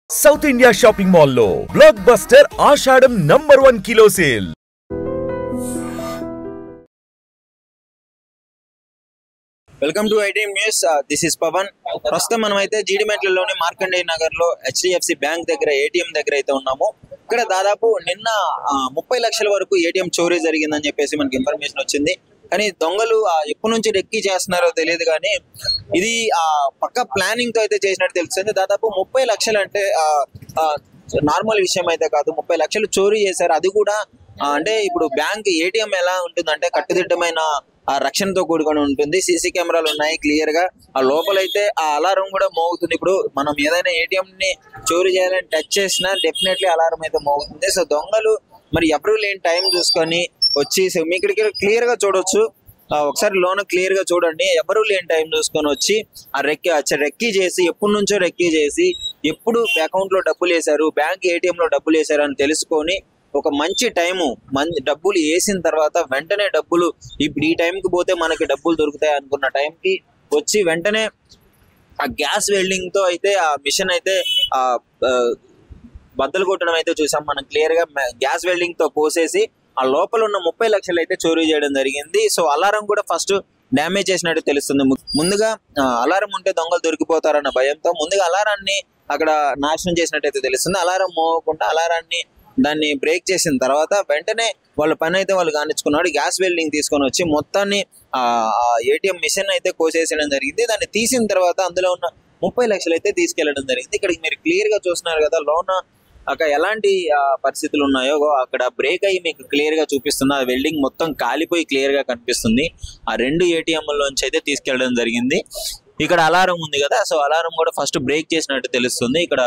South India shopping mall లో block buster Ashadham #1 kilo sale. Welcome to ITM news. This is Pavan. ప్రస్తుతం మనం అయితే జీడిమెట్లలోని మార్కండేయ నగర్ లో హెచ్డిఎఫ్సి బ్యాంక్ దగ్గర ఏటీఎం దగ్గర అయితే ఉన్నాము. ఇక్కడ దాదాపు నిన్న 30 లక్షల వరకు ఏటీఎం చోరీ జరిగిందని చెప్పేసి మనకి ఇన్ఫర్మేషన్ వచ్చింది. కానీ దొంగలు ఎప్పటి నుంచి రెక్కి చేస్తున్నారో తెలియదు, కానీ ఇది పక్క ప్లానింగ్ తో అయితే చేసినట్టు తెలుస్తుంది. దాదాపు 30 లక్షలు అంటే నార్మల్ విషయం అయితే కాదు. 30 లక్షలు చోరీ చేశారు. అది కూడా అంటే ఇప్పుడు బ్యాంక్ ఏటీఎం ఎలా ఉంటుందంటే కట్టుదిట్టమైన రక్షణతో కూడుకొని ఉంటుంది. సీసీ కెమెరాలు ఉన్నాయి క్లియర్ గా. ఆ లోపలైతే ఆ అలారం కూడా మోగుతుంది. ఇప్పుడు మనం ఏదైనా ఏటీఎం ని చోరీ చేయాలని టచ్ చేసినా డెఫినెట్లీ అలారం అయితే మోగుతుంది. సో దొంగలు మరి ఎవరు లేని టైం చూసుకొని వచ్చి మీకు ఇక్కడ క్లియర్ గా చూడొచ్చు. ఒకసారి లోన క్లియర్ గా చూడండి. ఎవరు లేని టైం చూసుకొని వచ్చి ఆ రెక్కీ చేసి ఎప్పటి నుంచో రెక్కీ చేసి ఎప్పుడు అకౌంట్ లో డబ్బులు వేశారు, బ్యాంక్ ఏటీఎం లో డబ్బులు వేశారు అని తెలుసుకొని ఒక మంచి టైము డబ్బులు వేసిన తర్వాత వెంటనే డబ్బులు ఇప్పుడు ఈ టైంకి పోతే మనకి డబ్బులు దొరుకుతాయి అనుకున్న టైంకి వచ్చి వెంటనే ఆ గ్యాస్ వెల్డింగ్ తో అయితే ఆ మిషన్ అయితే బద్దలు కొట్టడం అయితే చూసాం మనం క్లియర్ గా. గ్యాస్ వెల్డింగ్ తో పోసేసి ఆ లోపల ఉన్న 30 లక్షలు అయితే చోరీ చేయడం జరిగింది. సో అలారం కూడా ఫస్ట్ డ్యామేజ్ చేసినట్టు తెలుస్తుంది. ముందుగా అలారం ఉంటే దొంగలు దొరికిపోతారన్న భయంతో ముందుగా అలారాన్ని అక్కడ నాశనం చేసినట్టయితే తెలుస్తుంది. అలారం మోగకుండా అలారాన్ని దాన్ని బ్రేక్ చేసిన తర్వాత వెంటనే వాళ్ళ పని అయితే వాళ్ళు కానిచ్చుకున్నాడు. గ్యాస్ వెల్డింగ్ తీసుకొని వచ్చి మొత్తాన్ని ఏటీఎం మిషన్ అయితే కోసేయడం జరిగింది. దాన్ని తీసిన తర్వాత అందులో ఉన్న 30 లక్షలు అయితే తీసుకెళ్లడం జరిగింది. ఇక్కడికి మీరు క్లియర్ గా చూస్తున్నారు కదా, లోన అక్కడ ఎలాంటి పరిస్థితులు ఉన్నాయో అక్కడ బ్రేక్ అయ్యి మీకు క్లియర్ గా చూపిస్తుంది. ఆ వెల్డింగ్ మొత్తం కాలిపోయి క్లియర్ గా కనిపిస్తుంది. ఆ 2 ఏటీఎంలోంచి అయితే తీసుకెళ్లడం జరిగింది. ఇక్కడ అలారం ఉంది కదా, సో అలారం కూడా ఫస్ట్ బ్రేక్ చేసినట్టు తెలుస్తుంది. ఇక్కడ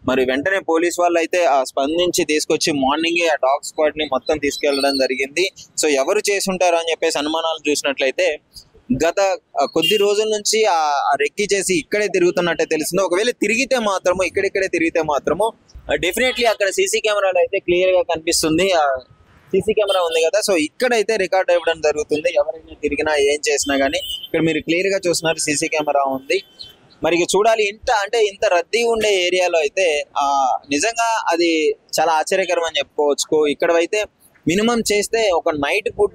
మరి వెంటనే పోలీస్ వాళ్ళు అయితే స్పందించి తీసుకొచ్చి మార్నింగే ఆ డాగ్ స్క్వాడ్ ని మొత్తం తీసుకెళ్లడం జరిగింది. సో ఎవరు చేసి ఉంటారు అని చెప్పేసి అనుమానాలు చూసినట్లయితే గత కొద్ది రోజుల నుంచి ఆ రెక్కీ చేసి ఇక్కడే తిరుగుతున్నట్టే తెలుస్తుంది. ఒకవేళ తిరిగితే మాత్రము ఇక్కడిక్కడే తిరిగితే మాత్రము డెఫినెట్లీ అక్కడ సీసీ కెమెరాలు అయితే క్లియర్ గా కనిపిస్తుంది. సీసీ కెమెరా ఉంది కదా, సో ఇక్కడైతే రికార్డ్ ఇవ్వడం జరుగుతుంది. ఎవరైనా తిరిగినా ఏం చేసినా గానీ ఇక్కడ మీరు క్లియర్ గా చూస్తున్నారు సీసీ కెమెరా ఉంది. మరి చూడాలి ఇంత రద్దీ ఉండే ఏరియాలో అయితే నిజంగా అది చాలా ఆశ్చర్యకరం అని చెప్పుకోవచ్చు. ఇక్కడ అయితే మినిమం చేస్తే ఒక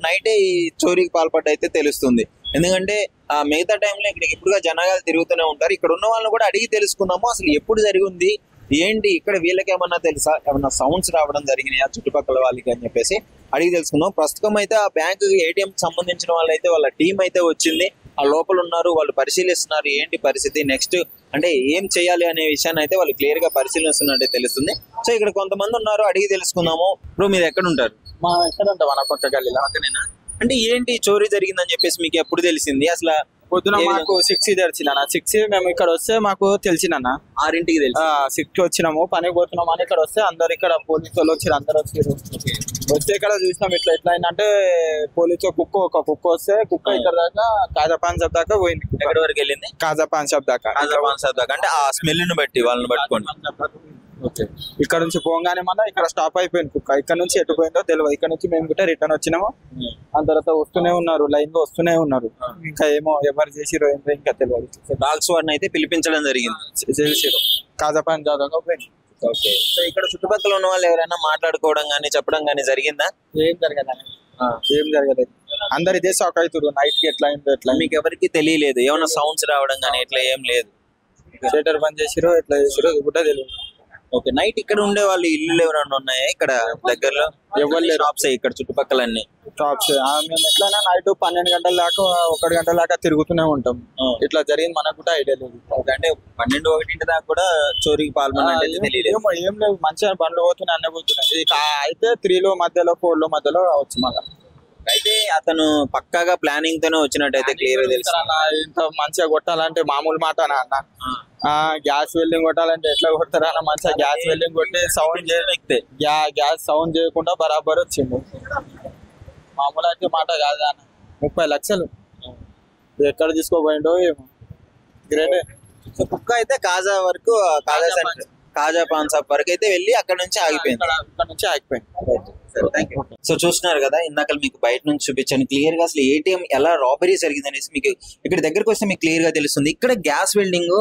నైటే ఈ చోరీకి పాల్పడ్డ అయితే తెలుస్తుంది. ఎందుకంటే మిగతా టైంలో ఇక్కడికి ఎప్పుడుగా జనాలు తిరుగుతూనే ఉంటారు. ఇక్కడ ఉన్న వాళ్ళని కూడా అడిగి తెలుసుకుందాము అసలు ఎప్పుడు జరిగింది ఏంటి, ఇక్కడ వీళ్ళకి ఏమన్నా తెలుసా, ఏమన్నా సౌండ్స్ రావడం జరిగినాయా చుట్టుపక్కల వాళ్ళకి అని చెప్పేసి అడిగి తెలుసుకుందాం. ప్రస్తుతం అయితే ఆ బ్యాంకు ఏటీఎం సంబంధించిన వాళ్ళు అయితే వాళ్ళ టీం అయితే వచ్చింది. ఆ లోపల ఉన్నారు, వాళ్ళు పరిశీలిస్తున్నారు ఏంటి పరిస్థితి, నెక్స్ట్ అంటే ఏం చేయాలి అనే విషయాన్ని అయితే వాళ్ళు క్లియర్ గా పరిశీలిస్తున్నట్టే తెలుస్తుంది. సో ఇక్కడ కొంతమంది ఉన్నారు, అడిగి తెలుసుకుందాము. ఇప్పుడు మీరు ఎక్కడ ఉంటారు? మా ఎక్కడ ఉంటాం మన పక్క గల్లీలో. పక్కనేనా? అంటే ఏంటి చోరీ జరిగిందని చెప్పేసి మీకు ఎప్పుడు తెలిసింది? అసలు పొద్దున మాకు 6 తెలిసిన 6 మేము ఇక్కడ వస్తే మాకు తెలిసిన 6ంటికి తెలిసి 6కి వచ్చినాము, పనికి పోతున్నాము అని ఇక్కడ వస్తే అందరు ఇక్కడ పోలీసు వాళ్ళు వచ్చారు, అందరు వచ్చారు. వస్తే ఇక్కడ చూసినాం ఎట్లా అయిందంటే పోలీసు ఒక కుక్క వస్తే కుక్క ఇక్కడ దాకా కాజా పాన్ షాప్ దాకా పోయింది. ఎక్కడి వరకు వెళ్ళింది? కాజా పాన్ షాప్ దాకా. అంటే ఆ స్మెల్ ని బట్టి వాళ్ళని పట్టుకోండి. ఇక్కడ నుంచి పోగానే మన ఇక్కడ స్టాప్ అయిపోయింది కుక్క. ఇక్కడ నుంచి ఎటు పోయిందో తెలియదు. ఇక్కడ నుంచి మేము కూడా రిటర్న్ వచ్చినాము. ఆ తర్వాత వస్తూనే ఉన్నారు, లైన్ లో వస్తూనే ఉన్నారు. ఇంకా ఏమో ఎవరు చేసిరో ఏంటో ఇంకా తెలియదు. డాగ్స్ వాడిని అయితే పిలిపించడం జరిగింది. చేసిరు కాజాపాన్ దాకా పోయింది. ఓకే. సో ఇక్కడ చుట్టుపక్కల ఉన్న వాళ్ళు ఎవరైనా మాట్లాడుకోవడం కానీ చెప్పడం కానీ జరిగిందా? ఏం జరగలేదు. అందరు ఇదే షాక్ అవుతారు నైట్ కి ఎట్లా అయిందో ఎట్లా. మీకు ఎవరికి తెలియలేదు ఏమైనా సౌండ్స్ రావడం కానీ ఇట్లా ఏం లేదు? షటర్ బంద్ చేసిరో ఎట్లా చేసిరో కూడా తెలియదు. ఓకే. నైట్ ఇక్కడ ఉండే వాళ్ళు ఇల్లు ఎవరైనా ఉన్నాయా ఇక్కడ దగ్గరలో? ఎవరు షాప్స్ ఇక్కడ చుట్టుపక్కల అన్ని షాప్స్. మేము ఎట్లయినా నైట్ 12 గంటల దాకా 1 గంటల దాకా తిరుగుతూనే ఉంటాం. ఇట్లా జరిగింది మనకు కూడా ఐడియా లేదు. అంటే 12-1 దాకా కూడా చోరీకి పాల్గొన్నట్టు తెలియదు. ఏం లేదు, మంచిగా బండ్లు పోతున్నాయి అన్నీ పోతున్నాయి. అయితే 3లో మధ్యలో 4లో మధ్యలో రావచ్చు మళ్ళీ. అయితే అతను పక్కాగా ప్లానింగ్ తోనే వచ్చినట్టయితే క్లియర్ గా తెలుసు. ఇంత మంచిగా కొట్టాలంటే మామూలు మాట అన్న. గ్యాస్ వెల్డింగ్ కొట్టాలంటే ఎట్లా కొడతారా అన్న? మంచిగా గ్యాస్ వెల్డింగ్ కొట్టి సౌండ్ చేయలేకపోతే గ్యాస్ సౌండ్ చేయకుండా బరాబర్ వచ్చిండు. మామూలు అయితే మాట కాదు అన్న. 30 లక్షలు ఎక్కడ తీసుకోపోయిండో ఏమో. గ్రేటే. సో కుక్క అయితే కాజా పాన్ షాప్ వరకు అయితే వెళ్ళి అక్కడ నుంచి ఆగిపోయింది. సో చూస్తున్నారు కదా, ఇందాక మీకు బయట నుంచి చూపించాను క్లియర్ గా అసలు ఏటీఎం ఎలా రాబరీ జరిగింది అనేసి. మీకు ఇక్కడ దగ్గరకు వస్తే మీకు క్లియర్ గా తెలుస్తుంది. ఇక్కడ గ్యాస్ వెల్డింగ్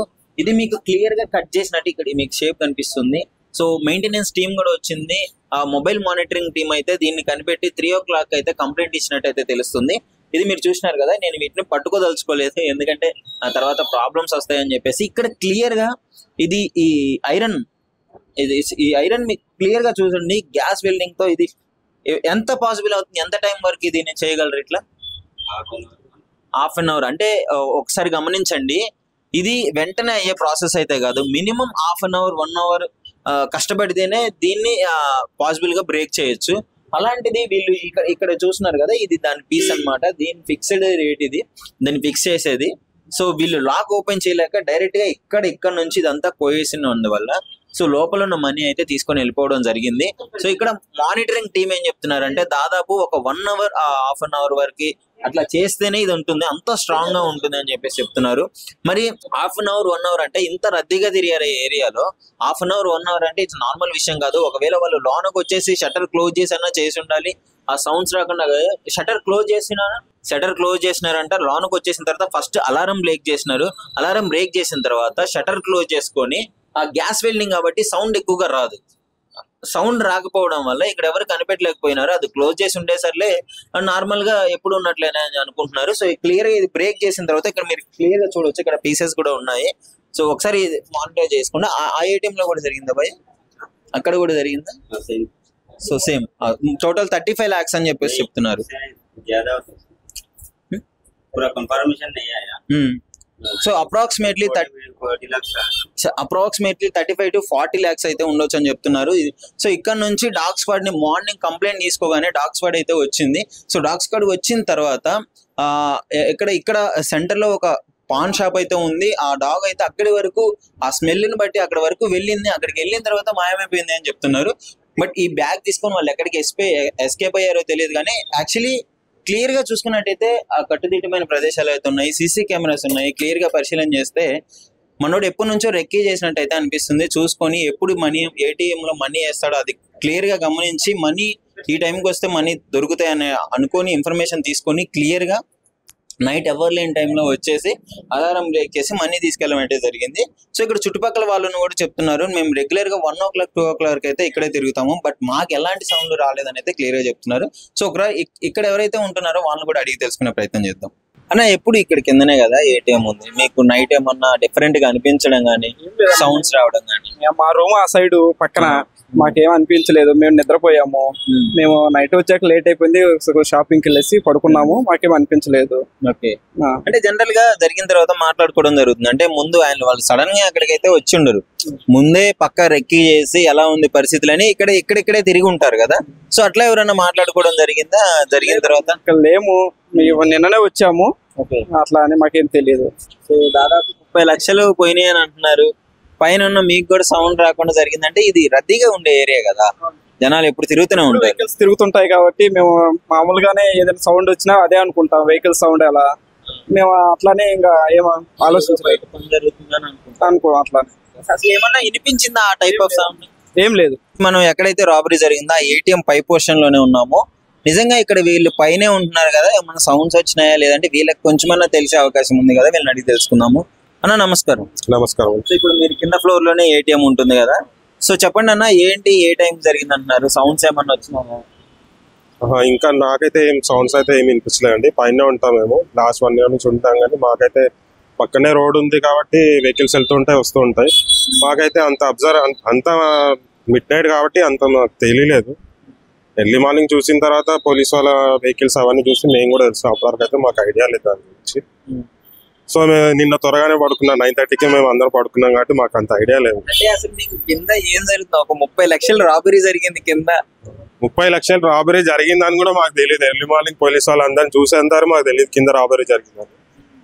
ఇది మీకు క్లియర్ గా కట్ చేసినట్టు ఇక్కడ మీకు షేప్ కనిపిస్తుంది. సో మెయింటెనెన్స్ టీమ్ కూడా వచ్చింది. ఆ మొబైల్ మానిటరింగ్ టీమ్ అయితే దీన్ని కనిపెట్టి 3 o'clock అయితే కంప్లైంట్ ఇచ్చినట్టు అయితే తెలుస్తుంది. ఇది మీరు చూసినారు కదా, నేను వీటిని పట్టుకోదలుచుకోలేదు ఎందుకంటే ఆ తర్వాత ప్రాబ్లమ్స్ వస్తాయని చెప్పేసి. ఇక్కడ క్లియర్ గా ఇది ఈ ఐరన్ మీకు క్లియర్ గా చూడండి. గ్యాస్ వెల్డింగ్ తో ఇది ఎంత పాసిబుల్ అవుతుంది, ఎంత టైం వరకు ఇది నేను చేయగలరు? ఇట్లా హాఫ్ అన్ అవర్ అంటే ఒకసారి గమనించండి, ఇది వెంటనే అయ్యే ప్రాసెస్ అయితే కాదు. Minimum half an hour 1 hour కష్టపడితేనే దీన్ని పాసిబుల్ గా బ్రేక్ చేయొచ్చు. అలాంటిది వీళ్ళు ఇక్కడ చూస్తున్నారు కదా, ఇది దాని పీస్ అన్నమాట. దీని ఫిక్స్డ్ రేట్ ఇది, దాన్ని ఫిక్స్ చేసేది. సో వీళ్ళు లాక్ ఓపెన్ చేయలేక డైరెక్ట్ గా ఇక్కడ నుంచి ఇదంతా కోయేసిన అందువల్ల సో లోపల ఉన్న మనీ అయితే తీసుకొని వెళ్ళిపోవడం జరిగింది. సో ఇక్కడ మానిటరింగ్ టీమ్ ఏం చెప్తున్నారంటే దాదాపు ఒక 1 hour హాఫ్ అన్ అవర్ వరకు అట్లా చేస్తేనే ఇది ఉంటుంది, అంత స్ట్రాంగ్ గా ఉంటుంది అని చెప్పేసి చెప్తున్నారు. మరి హాఫ్ అన్ అవర్ 1 hour అంటే ఇంత రద్దీగా తిరిగారు ఏరియాలో, హాఫ్ అన్ అవర్ 1 hour అంటే ఇట్స్ నార్మల్ విషయం కాదు. ఒకవేళ వాళ్ళు లోనకు వచ్చేసి షట్టర్ క్లోజ్ చేసినా చేసి ఉండాలి, ఆ సౌండ్స్ రాకుండా. Shutter close చేసినారంట. లోనకు వచ్చేసిన తర్వాత ఫస్ట్ అలారం బ్రేక్ చేసినారు. అలారం బ్రేక్ చేసిన తర్వాత షట్టర్ క్లోజ్ చేసుకొని, ఆ గ్యాస్ వెల్డింగ్ కాబట్టి సౌండ్ ఎక్కువగా రాదు. సౌండ్ రాకపోవడం వల్ల ఇక్కడ ఎవరు కనిపెట్టలేకపోయినారు. అది క్లోజ్ చేసి ఉండేసరిలే నార్మల్ గా ఎప్పుడు ఉన్నట్లేనే అని అనుకుంటున్నారు. సో క్లియర్ గా ఇది బ్రేక్ చేసిన తర్వాత ఇక్కడ మీరు క్లియర్ గా చూడవచ్చు, ఇక్కడ పీసెస్ కూడా ఉన్నాయి. సో ఒకసారి మానిటర్ చేసుకుంటే ఆ ఏటీఎం లో కూడా జరిగిందా భయ్? అక్కడ కూడా జరిగిందా? సో సేమ్ టోటల్ 35 lakhs అని చెప్పేసి చెప్తున్నారు. సో అప్రాక్సిమేట్లీ 35 to 40 lakhs అయితే ఉండొచ్చు అని చెప్తున్నారు. సో ఇక్కడ నుంచి డాగ్ స్క్వాడ్ ని మార్నింగ్ కంప్లైంట్ తీసుకోగానే డాగ్ స్క్వాడ్ అయితే వచ్చింది. సో డాగ్ స్క్వాడ్ వచ్చిన తర్వాత ఇక్కడ సెంటర్ లో ఒక పాన్ షాప్ అయితే ఉంది. ఆ డాగ్ అయితే అక్కడి వరకు ఆ స్మెల్ ని బట్టి అక్కడ వరకు వెళ్ళింది. అక్కడికి వెళ్ళిన తర్వాత మాయమైపోయింది అని చెప్తున్నారు. బట్ ఈ బ్యాగ్ తీసుకొని వాళ్ళు ఎక్కడికి ఎస్కేప్ అయ్యారో తెలియదు. కానీ యాక్చువల్లీ క్లియర్ గా చూసుకున్నట్టయితే ఆ కట్టుదిట్టమైన ప్రదేశాలు అయితే ఉన్నాయి, సీసీ కెమెరాస్ ఉన్నాయి. క్లియర్ గా పరిశీలన చేస్తే మనోడు ఎప్పటి నుంచో రెక్కీ చేసినట్టయితే అనిపిస్తుంది. చూసుకొని ఎప్పుడు మనీ ఏటీఎం లో మనీ వేస్తాడో అది క్లియర్ గా గమనించి మనీ ఈ టైంకి వస్తే మనీ దొరుకుతాయని అనుకొని ఇన్ఫర్మేషన్ తీసుకొని క్లియర్ గా నైట్ ఎవరు లేని టైంలో వచ్చేసి అలారం బ్రేక్ చేసి మనీ తీసుకెళ్ళడం అయితే జరిగింది. సో ఇక్కడ చుట్టుపక్కల వాళ్ళని కూడా చెప్తున్నారు, మేము రెగ్యులర్ గా 1 o'clock 2 o'clock అయితే ఇక్కడే తిరుగుతాము, బట్ మాకు ఎలాంటి సౌండ్ రాలేదని అయితే క్లియర్ గా చెప్తున్నారు. సో ఇక్కడ ఎవరైతే ఉంటున్నారో వాళ్ళని కూడా అడిగి తెలుసుకునే ప్రయత్నం చేద్దాం. అన్న ఎప్పుడు ఇక్కడ కిందనే కదా ఏటీఎం ఉంది, మీకు నైట్ ఏమన్నా డిఫరెంట్ గా అనిపించడం కానీ సౌండ్స్ రావడం కానీ? మా రూమ్ ఆ సైడ్ పక్కన మాకేం అనిపించలేదు, మేము నిద్రపోయాము. మేము నైట్ వచ్చాక లేట్ అయిపోయింది, షాపింగ్ కి వెళ్ళేసి పడుకున్నాము, మాకేం అనిపించలేదు. ఓకే, అంటే జనరల్ గా జరిగిన తర్వాత మాట్లాడుకోవడం జరుగుతుంది. అంటే ముందు వాళ్ళు సడన్ గా అక్కడికైతే వచ్చి ఉండరు, ముందే పక్క రెక్కీ చేసి ఎలా ఉంది పరిస్థితులని ఇక్కడిక్కడే తిరిగి ఉంటారు కదా. సో అట్లా ఎవరైనా మాట్లాడుకోవడం జరిగిందా? జరిగిన తర్వాత ఇక్కడ లేము, నిన్ననే వచ్చాము, అట్లా అని మాకేం తెలియదు. సో దాదాపు 30 లక్షలు పోయినాయి అని అంటున్నారు. పైన ఉన్న మీకు కూడా సౌండ్ రాకుండా జరిగిందంటే ఇది రద్దీగా ఉండే ఏరియా కదా, జనాలు ఎప్పుడు తిరుగుతూనే ఉంటారు, వెహికల్స్ తిరుగుతుంటాయి కాబట్టి మేము మామూలుగానే ఏదైనా సౌండ్ వచ్చినా అదే అనుకుంటాం, వెహికల్ సౌండ్ అలా. మేము అట్లానే ఇంకా ఏమో ఆలోచించలేదు అనుకో. అట్లానే అసలు ఏమన్నా వినిపించిందా ఆ టైప్ ఆఫ్ సౌండ్? ఏం లేదు. మనం ఎక్కడైతే రాబరీ జరిగిందో ఆ ఏటీఎం పై పోర్షన్ లోనే ఉన్నాము. నిజంగా ఇక్కడ వీళ్ళు పైనే ఉంటున్నారు కదా, ఏమన్నా సౌండ్స్ వచ్చినాయా లేదంటే వీళ్ళకి కొంచెమన్నా తెలిసే అవకాశం ఉంది కదా, వీళ్ళని అడిగి తెలుసుకుందాము. అన్న నమస్కారం. నమస్కారం. సో ఇప్పుడు మీరు కింద ఫ్లోర్ లోనే ఏటీఎం ఉంటుంది కదా, సో చెప్పండి అన్న, ఏంటి ఏ టైం జరిగింది అంటున్నారు, సౌండ్స్ ఏమన్నా వచ్చినాయా? ఇంకా నాకైతే ఏం సౌండ్స్ అయితే ఏమి వినిపించలేదండి, పైన ఉంటాం మేము, లాస్ట్ 1 year నుంచి ఉంటాం. కానీ మాకైతే పక్కనే రోడ్ ఉంది కాబట్టి వెహికల్స్ వెళ్తుంటాయి వస్తూ ఉంటాయి. మాకైతే అంత అంత మిడ్ నైట్ కాబట్టి అంత మాకు తెలియలేదు. ఎర్లీ మార్నింగ్ చూసిన తర్వాత పోలీస్ వాళ్ళ వెహికల్స్ అవన్నీ చూసి మేము కూడా తెలుసు, అప్పటివరకు అయితే మాకు ఐడియా లేదు దాని గురించి. సో మేము నిన్న త్వరగానే పడుకున్నాం, 9:30కి మేము అందరం పడుకున్నాం కాబట్టి మాకు అంత ఐడియా లేదు. అంటే అసలు మీకు కింద ఏం జరుగుతుంది? ఒక 30 లక్షల రాబరీ జరిగింది కింద. 30 లక్షల రాబరీ జరిగిందని కూడా మాకు తెలియదు. ఎర్లీ మార్నింగ్ పోలీస్ వాళ్ళు అందరిని చూసేంతారు మాకు తెలియదు కింద రాబరీ జరిగిందని.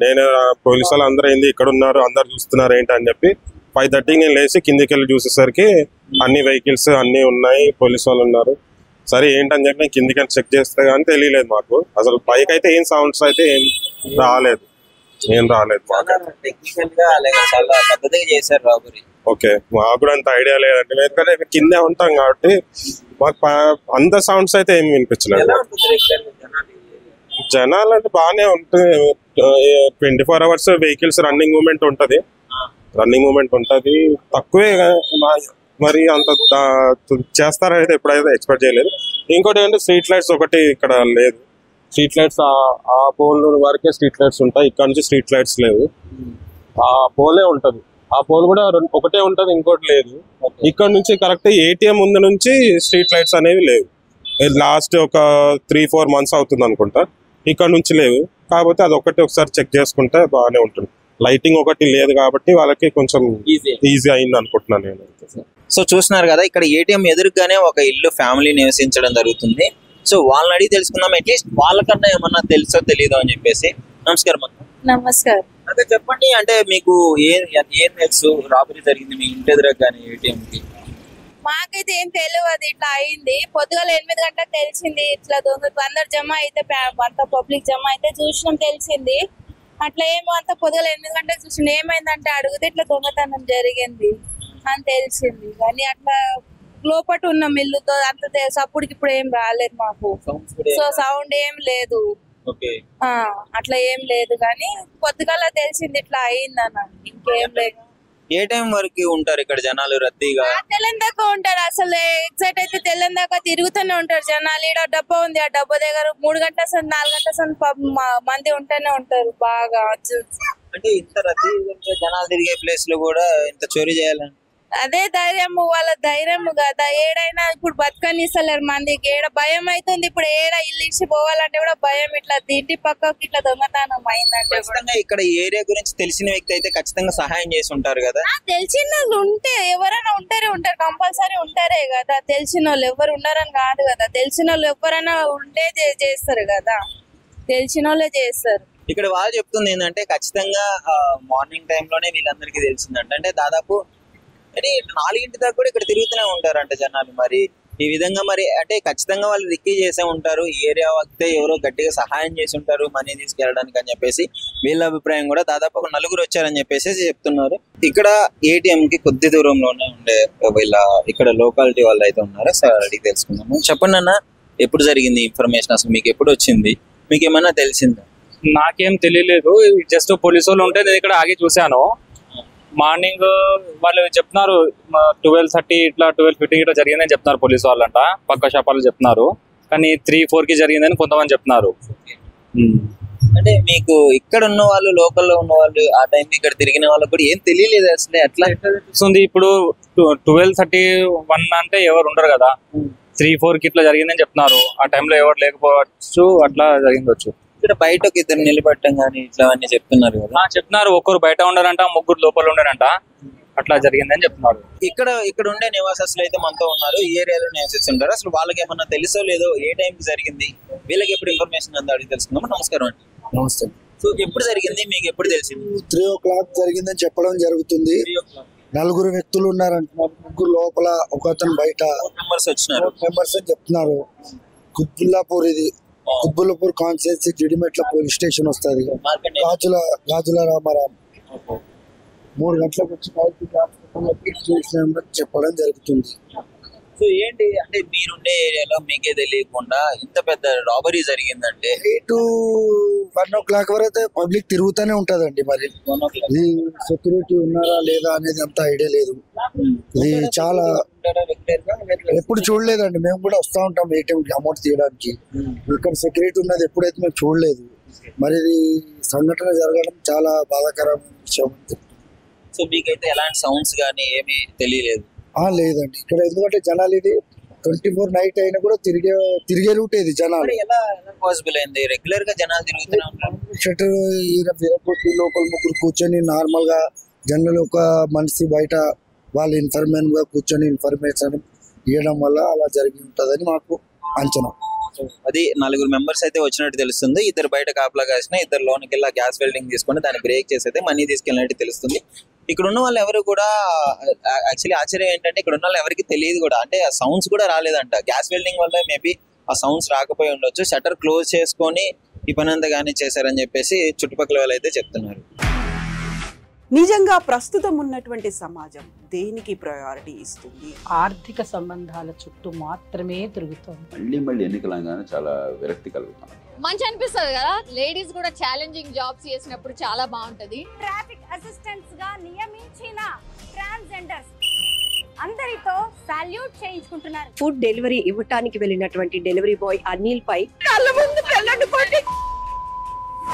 నేను పోలీస్ వాళ్ళు అందరూ ఏంది ఇక్కడ ఉన్నారు, అందరు చూస్తున్నారు ఏంటి అని చెప్పి 5:30కి నేను లేచి కిందికి వెళ్ళి చూసేసరికి అన్ని వెహికల్స్ అన్ని ఉన్నాయి, పోలీస్ వాళ్ళు ఉన్నారు. సరే ఏంటని చెప్పి నేను కిందికి చెక్ చేస్తే కానీ తెలియలేదు మాకు. అసలు పైకి అయితే ఏం సౌండ్స్ అయితే ఏం రాలేదు. టెక్నికల్ గా చాలా పద్ధతిగా చేశారు రాబరీ. ఓకే, మాకు కూడా అంత ఐడియా లేదండి, ఎందుకంటే కిందే ఉంటాం కాబట్టి మాకు అంత సౌండ్స్ అయితే ఏమి వినిపించలేదు. జనాలు అంటే బాగానే ఉంటుంది, 24 hours వెహికల్స్ రన్నింగ్ మూవ్మెంట్ ఉంటుంది. రన్నింగ్ మూమెంట్ ఉంటుంది తక్కువే, మరి అంత చేస్తారైతే ఎప్పుడైతే ఎక్స్పెక్ట్ చేయలేదు. ఇంకోటి ఏంటంటే స్ట్రీట్ లైట్స్ ఒకటి ఇక్కడ లేదు. స్ట్రీట్ లైట్స్ ఆ పోల్ వరకే స్ట్రీట్ లైట్స్ ఉంటాయి, ఇక్కడ నుంచి స్ట్రీట్ లైట్స్ లేవు. ఆ పోలే ఉంటది, ఆ పోల్ కూడా ఒకటే ఉంటది, ఇంకోటి లేదు. ఇక్కడ నుంచి కరెక్ట్ ATM ముందు నుంచి స్ట్రీట్ లైట్స్ అనేవి లేవు. లాస్ట్ ఒక 3-4 months అవుతుంది అనుకుంటా, ఇక్కడ నుంచి లేవు. కాకపోతే అది ఒకటి ఒకసారి చెక్ చేసుకుంటే బాగానే ఉంటుంది. లైటింగ్ ఒకటి లేదు కాబట్టి వాళ్ళకి కొంచెం ఈజీ అయింది అనుకుంటున్నాను నేను. సో చూస్తున్నారు కదా, ఇక్కడ ATM ఎదురుగానే ఒక ఇల్లు ఫ్యామిలీ నివసించడం జరుగుతుంది. సో వాళ్ళని అడిగి తెలుసుకుందాం, అట్లీస్ట్ వాళ్ళకన్నా ఏమన్నా తెలుసో తెలీదో అని చెప్పేసి. నమస్కారం. నమస్కారం. అంటే చెప్పండి, అంటే మీకు ఏం తెలుసు రాబరీ జరిగింది మీ ఇంటి ఎదురు కానీ ATM కి? మాకైతే ఏం తెలియదు, ఇట్లా అయింది. పొద్దుగాల 8 గంటలకు తెలిసింది ఇట్లా దొంగలు అందరు జమ అయితే, అంత పబ్లిక్ జమ అయితే చూసినాం, తెలిసింది. అట్లా ఏమో అంత పొద్దుగాల 8 గంటలకు చూసిన ఏమైందంటే అడిగితే ఇట్లా దొంగతనం జరిగింది అని తెలిసింది. కానీ అట్లా లోపట ఉన్న మిల్లుతో అంత సప్పుడుకి ఇప్పుడు ఏం రాలేదు మాకు. సో సౌండ్ ఏం లేదు, అట్లా ఏం లేదు. కానీ పొద్దుగాల తెలిసింది ఇట్లా అయిందన్న, ఇంకేం లేదు. ఏ టైం వరకు ఉంటారు ఇక్కడ జనాలు రద్దీగా? తెల్లందాకా ఉంటారు, అసలు ఎగ్జాక్ట్ అయితే తెల్లందాకా తిరుగుతూనే ఉంటారు జనాలు. ఈడ డబ్బా ఉంది, ఆ డబ్బా దగ్గర 3 గంటల సార్ 4 గంటల సార్ మంది ఉంటూనే ఉంటారు బాగా. అంటే ఇంత రద్దీ జనాలు తిరిగే ప్లేస్ లో కూడా ఇంత చోరీ చేయాలని అదే ధైర్యము, వాళ్ళ ధైర్యము కదా. ఏడైనా ఇప్పుడు బతకనిస్తలేరు మందికి, ఏడ భయం అవుతుంది. ఇప్పుడు ఏడ ఇల్లు ఇచ్చి పోవాలంటే కూడా భయం. ఇట్లా ఇంటి పక్కకి ఇట్లా దొంగతనం అయిందంటే ఇక్కడ ఏరియా గురించి తెలిసిన వ్యక్తి అయితే ఖచ్చితంగా సహాయం చేసి ఉంటారు కదా. తెలిసిన వాళ్ళు ఉంటే ఎవరైనా ఉంటారు, కంపల్సరీ ఉంటారే కదా. తెలిసిన వాళ్ళు ఎవరు ఉన్నారని కాదు కదా, తెలిసిన వాళ్ళు ఎవరైనా ఉంటే చేస్తారు కదా, తెలిసిన వాళ్ళే చేస్తారు. ఇక్కడ వాళ్ళు చెప్తుంది ఏంటంటే ఖచ్చితంగా మార్నింగ్ టైంలోనే వీళ్ళందరికీ తెలిసిందంట. అంటే దాదాపు 4 దాకా కూడా ఇక్కడ తిరుగుతూనే ఉంటారంట జనాలు. మరి ఈ విధంగా మరి అంటే ఖచ్చితంగా వాళ్ళు రిక్కీ చేసే ఉంటారు, ఏరియా వస్తే ఎవరో గట్టిగా సహాయం చేసి ఉంటారు మనీ తీసుకెళ్ళడానికి అని చెప్పేసి వీళ్ళ అభిప్రాయం. కూడా దాదాపు ఒక 4 వచ్చారని చెప్పేసి చెప్తున్నారు. ఇక్కడ ATM కి కొద్ది దూరంలోనే ఉండే వీళ్ళ ఇక్కడ లోకాలిటీ వాళ్ళు అయితే ఉన్నారా, సార్ అడిగి తెలుసుకున్నాము. చెప్పండి అన్న, ఎప్పుడు జరిగింది ఇన్ఫర్మేషన్, అసలు మీకు ఎప్పుడు వచ్చింది, మీకు ఏమన్నా తెలిసిందా? నాకేం తెలియలేదు, జస్ట్ పోలీసు వాళ్ళు ఉంటే నేను ఇక్కడ ఆగి చూశాను. మార్నింగ్ వాళ్ళు చెప్తున్నారు 12:30 ఇట్లా 12:15 ఇట్లా జరిగిందని చెప్తున్నారు పోలీసు వాళ్ళంట, పక్క షాపాలు చెప్తున్నారు. కానీ 3-4కి జరిగిందని కొంతమంది చెప్తున్నారు. అంటే మీకు ఇక్కడ ఉన్న వాళ్ళు, లోకల్లో ఉన్న వాళ్ళు, ఆ టైంకి ఇక్కడ తిరిగిన వాళ్ళకి కూడా ఏం తెలియలేదు అసలు ఎట్లా తెలుస్తుంది? ఇప్పుడు 12:31 అంటే ఎవరు ఉండరు కదా, 3-4కి ఇట్లా జరిగిందని చెప్తున్నారు. ఆ టైంలో ఎవరు లేకపోవచ్చు, అట్లా జరిగిందవచ్చు. ఇక్కడ బయట ఒక ఇద్దరు నిలబెట్టం కానీ ఇట్లా అన్ని చెప్తున్నారు కదా. చెప్తున్నారు, ఒక్కరు బయట ఉండరంట, 3 లోపల ఉండరంట, అట్లా జరిగిందని చెప్తున్నారు. ఇక్కడ ఉండే నివాసస్తులు అయితే మనతో ఉన్నారు, ఈ ఏరియాలో నివసిస్తుంటారు. అసలు వాళ్ళకి ఏమన్నా తెలుసో లేదో, ఏ టైంకి జరిగింది, వీళ్ళకి ఎప్పుడు ఇన్ఫర్మేషన్ అంతా అడిగి తెలుసుకుందాం. నమస్కారం అండి. నమస్తే. సో ఎప్పుడు జరిగింది, మీకు ఎప్పుడు తెలిసింది? 3 o'clock జరిగిందని చెప్పడం జరుగుతుంది. 4 వ్యక్తులు ఉన్నారంటున్నారు, 3 లోపల, ఒక అతను బయట. మెంబర్స్ వచ్చినారు, మెంబర్స్ అని చెప్తున్నారు. కుత్బుల్లాపూర్, ఇది Quthbullapur constituency Jeedimetla police station వస్తుంది. గాజుల రామారాం 3 గంటలకు వచ్చి చెప్పడం జరుగుతుంది. సో ఏంటి అంటే మీరుండే ఏరియాలో మీకే తెలియకుండా ఇంత పెద్ద రాబరీ జరిగిందంటే 1 o'clock వరకు పబ్లిక్ తిరుగుతూనే ఉంటదండి. మరి ఇది సెక్యూరిటీ ఉన్నారా లేదా అనేది అంత ఐడియా లేదు. ఇది చాలా ఎప్పుడు చూడలేదండి, మేము కూడా వస్తూ ఉంటాం ATM కి అమౌంట్ తీయడానికి. ఇక్కడ సెక్యూరిటీ ఉన్నది ఎప్పుడైతే మేము చూడలేదు. మరి ఇది సంఘటన జరగడం చాలా బాధాకరమైన విషయం. సో మీకైతే ఎలాంటి సౌండ్స్ కానీ ఏమీ తెలియలేదు? లేదండి, ఇక్కడ ఎందుకంటే జనాలు ఇది 24 నైట్ అయినా కూడా తిరిగే రూట్ ఇది. జనాలు ఎలా పాసిబుల్ అయింది? రెగ్యులర్ గా జనాలు తిరుగుతూనే ఉంటారు. షట్టర్ లోపల 3 కూర్చొని నార్మల్ గా జనరల్ ఒక మనిషి బయట వాళ్ళు ఇన్ఫర్మేషన్ గా కూర్చొని ఇన్ఫర్మేషన్ ఇవ్వడం వల్ల అలా జరిగి ఉంటదని మాకు అంచనా. అది 4 మెంబర్స్ అయితే వచ్చినట్టు తెలుస్తుంది. 2 బయట కాపలా కాసిన, 2 లోనికి వెళ్ళి గ్యాస్ వెల్డింగ్ తీసుకొని దాన్ని బ్రేక్ చేసి అయితే మనీ తీసుకెళ్ళినట్టు తెలుస్తుంది. ఇక్కడ ఉన్న వాళ్ళు ఎవరు కూడా యాక్చువల్లీ ఆశ్చర్యం ఏంటంటే ఇక్కడ ఉన్న వాళ్ళు ఎవరికి తెలియదు కూడా, అంటే ఆ సౌండ్స్ కూడా రాలేదంట. గ్యాస్ వెల్డింగ్ వల్ల మేబీ ఆ సౌండ్స్ రాకపోయి ఉండొచ్చు. షట్టర్ క్లోజ్ చేసుకొని ఈ పని అంతా కానీ చేశారని చెప్పేసి చుట్టుపక్కల వాళ్ళు అయితే చెప్తున్నారు. నిజంగా ప్రస్తుతం ఉన్నటువంటి సమాజం దేనికి ప్రయారిటీ ఇస్తుంది? ఆర్థిక సంబంధాల చుట్టూ మాత్రమే తిరుగుతోంది. మళ్ళీ ఎన్నికలంగానే చాలా విరక్తి కలుగుతాం. మంచి అనిపిస్తుంది కదా, లేడీస్ కూడా ఛాలెంజింగ్ జాబ్స్ చేసినప్పుడు చాలా బాగుంటది. ట్రాఫిక్ అసిస్టెంట్స్ గా నియమించిన ట్రాన్స్జెండర్స్ అందరితో సాల్యూట్ చేయించుకుంటున్నారు. ఫుడ్ డెలివరీ ఇవ్వటానికి వెళ్ళినటువంటి డెలివరీ బాయ్ అనిల్ పై కళ్ళ ముందు